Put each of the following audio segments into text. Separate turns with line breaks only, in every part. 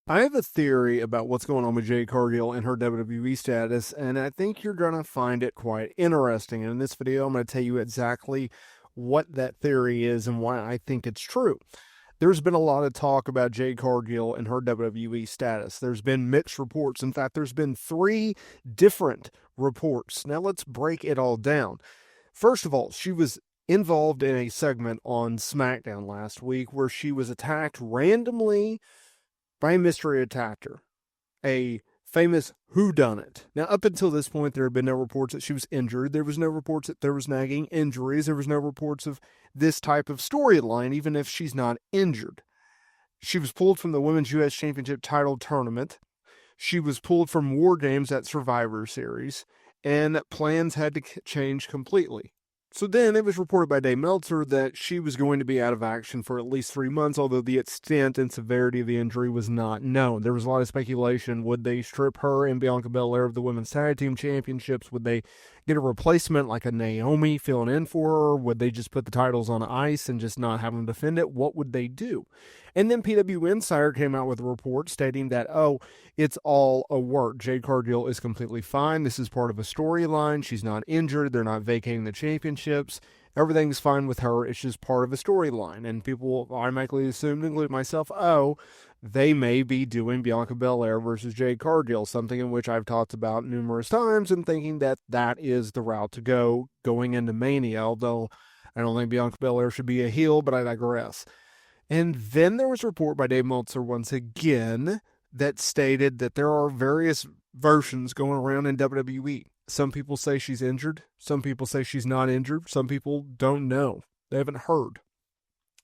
I have a theory about what's going on with Jade Cargill and her WWE status, and I think you're going to find it quite interesting. And in this video, I'm going to tell you exactly what that theory is and why I think it's true. There's been a lot of talk about Jade Cargill and her WWE status. There's been mixed reports. In fact, there's been 3 different reports. Now, let's break it all down. First of all, she was involved in a segment on SmackDown last week where she was attacked randomly by a mystery attacker, a famous whodunit. Now, up until this point, there have been no reports that she was injured. There was no reports that there was nagging injuries. There was no reports of this type of storyline, even if she's not injured. She was pulled from the Women's U.S. Championship title tournament. She was pulled from War Games at Survivor Series, and plans had to change completely. So then it was reported by Dave Meltzer that she was going to be out of action for at least 3 months, although the extent and severity of the injury was not known. There was a lot of speculation. Would they strip her and Bianca Belair of the Women's Tag Team Championships? Would they get a replacement like a Naomi filling in for her? Would they just put the titles on ice and just not have them defend it? What would they do? And then PW Insider came out with a report stating that, it's all a work. Jade Cargill is completely fine. This is part of a storyline. She's not injured. They're not vacating the championships. Everything's fine with her. It's just part of a storyline. And people automatically assumed, including myself, they may be doing Bianca Belair versus Jade Cargill, something in which I've talked about numerous times and thinking that that is the route to go going into Mania, although I don't think Bianca Belair should be a heel, but I digress. And then there was a report by Dave Meltzer once again that stated that there are various versions going around in WWE. Some people say she's injured. Some people say she's not injured. Some people don't know. They haven't heard.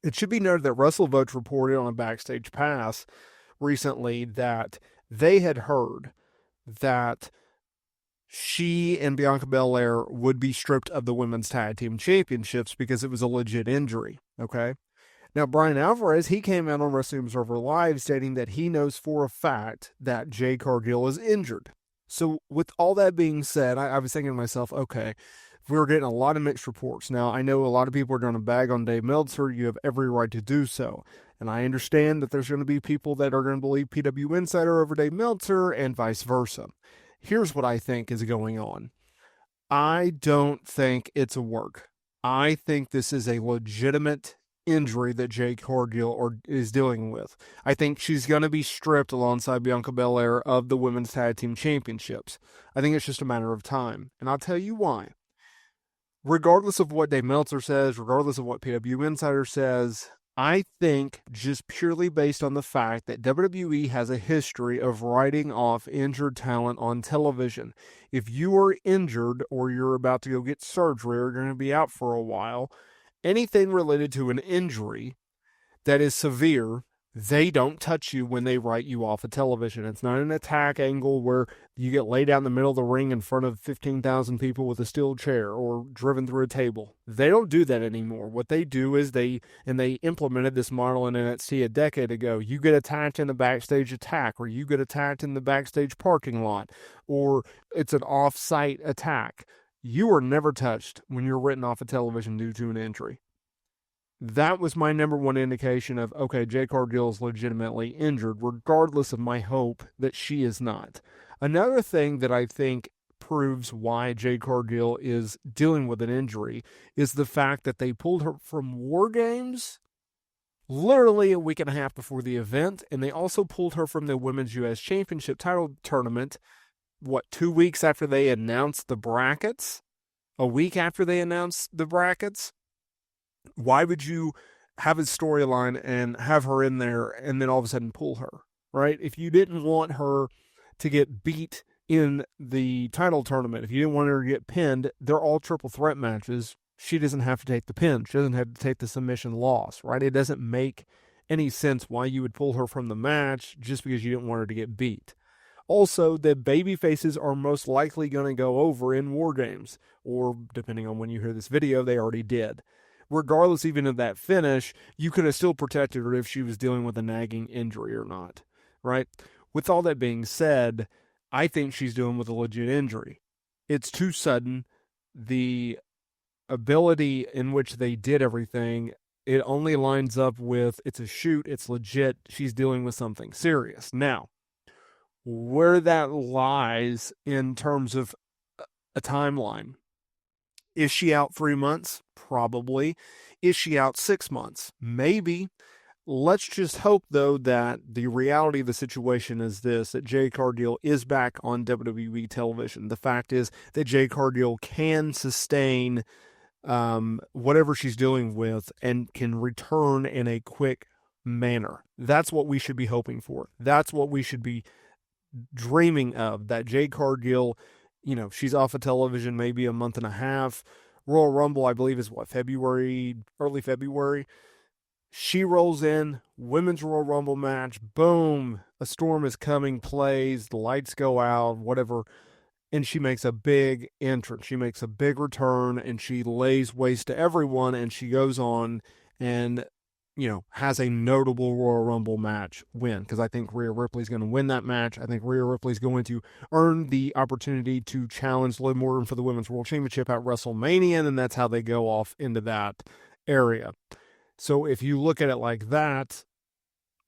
It should be noted that WrestleVotes reported on a Backstage Pass recently that they had heard that she and Bianca Belair would be stripped of the Women's Tag Team Championships because it was a legit injury, okay? Now, Brian Alvarez, he came out on Wrestling Observer Live stating that he knows for a fact that Jade Cargill is injured. So with all that being said, I was thinking to myself, okay, we were getting a lot of mixed reports. Now, I know a lot of people are going to bag on Dave Meltzer. You have every right to do so. And I understand that there's going to be people that are going to believe PW Insider over Dave Meltzer and vice versa. Here's what I think is going on. I don't think it's a work. I think this is a legitimate injury that Jade Cargill is dealing with. I think she's going to be stripped alongside Bianca Belair of the Women's Tag Team Championships. I think it's just a matter of time. And I'll tell you why. Regardless of what Dave Meltzer says, regardless of what PW Insider says, I think just purely based on the fact that WWE has a history of writing off injured talent on television. If you are injured or you're about to go get surgery or you're going to be out for a while, anything related to an injury that is severe, they don't touch you when they write you off of television. It's not an attack angle where you get laid out in the middle of the ring in front of 15,000 people with a steel chair or driven through a table. They don't do that anymore. What they do is they implemented this model in NXT a decade ago. You get attacked in a backstage attack, or you get attacked in the backstage parking lot, or it's an off-site attack. You are never touched when you're written off of television due to an injury. That was my number one indication of, okay, Jade Cargill is legitimately injured, regardless of my hope that she is not. Another thing that I think proves why Jade Cargill is dealing with an injury is the fact that they pulled her from War Games literally a week and a half before the event, and they also pulled her from the Women's U.S. Championship title tournament 2 weeks after they announced the brackets? A week after they announced the brackets? Why would you have a storyline and have her in there and then all of a sudden pull her, right? If you didn't want her to get beat in the title tournament, if you didn't want her to get pinned, they're all triple threat matches. She doesn't have to take the pin. She doesn't have to take the submission loss, right? It doesn't make any sense why you would pull her from the match just because you didn't want her to get beat. Also, the baby faces are most likely going to go over in War Games, or depending on when you hear this video, they already did. Regardless even of that finish, you could have still protected her if she was dealing with a nagging injury or not, right? With all that being said, I think she's dealing with a legit injury. It's too sudden. The ability in which they did everything It only lines up with it's a shoot, it's legit, she's dealing with something serious. Now, where that lies in terms of a timeline. Is she out 3 months? Probably. Is she out 6 months? Maybe. Let's just hope, though, that the reality of the situation is this, that Jade Cargill is back on WWE television. The fact is that Jade Cargill can sustain whatever she's dealing with and can return in a quick manner. That's what we should be hoping for. That's what we should be dreaming of, that Jade Cargill, she's off of television maybe a month and a half. Royal Rumble, I believe, is what, February, early February. She rolls in, women's Royal Rumble match, boom, a storm is coming, plays, the lights go out, whatever, and she makes a big entrance. She makes a big return, and she lays waste to everyone, and she goes on and, has a notable Royal Rumble match win, because I think Rhea Ripley's going to win that match. I think Rhea Ripley's going to earn the opportunity to challenge Liv Morgan for the Women's World Championship at WrestleMania, and that's how they go off into that area. So if you look at it like that,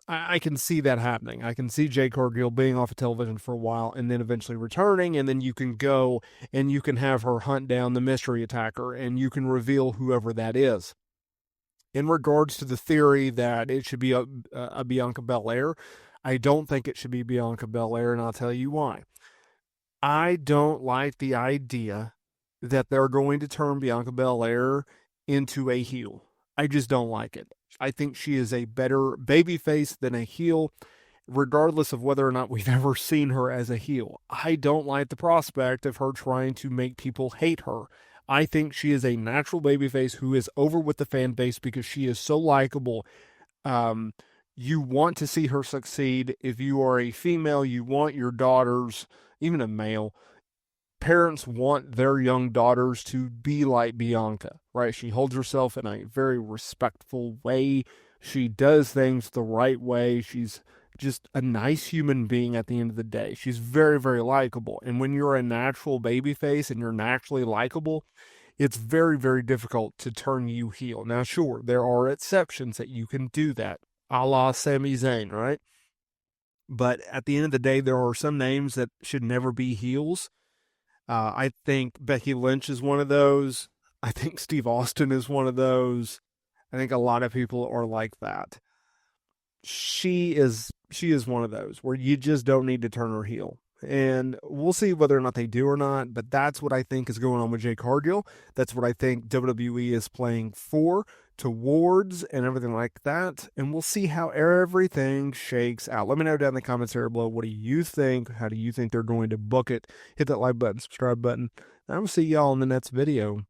I can see that happening. I can see Jade Cargill being off of television for a while and then eventually returning, and then you can go and you can have her hunt down the mystery attacker, and you can reveal whoever that is. In regards to the theory that it should be a Bianca Belair, I don't think it should be Bianca Belair, and I'll tell you why. I don't like the idea that they're going to turn Bianca Belair into a heel. I just don't like it. I think she is a better babyface than a heel, regardless of whether or not we've ever seen her as a heel. I don't like the prospect of her trying to make people hate her. I think she is a natural babyface who is over with the fan base because she is so likable. You want to see her succeed. If you are a female, you want your daughters, even a male, parents want their young daughters to be like Bianca, right? She holds herself in a very respectful way. She does things the right way. She's just a nice human being at the end of the day. She's very, very likable. And when you're a natural babyface and you're naturally likable, it's very, very difficult to turn you heel. Now, sure, there are exceptions that you can do that, a la Sami Zayn, right? But at the end of the day, there are some names that should never be heels. I think Becky Lynch is one of those. I think Steve Austin is one of those. I think a lot of people are like that. She is one of those where you just don't need to turn her heel. And we'll see whether or not they do or not, but that's what I think is going on with Jade Cargill. That's what I think WWE is playing towards, and everything like that. And we'll see how everything shakes out. Let me know down in the comments area below. What do you think? How do you think they're going to book it? Hit that like button, subscribe button. I will see y'all in the next video.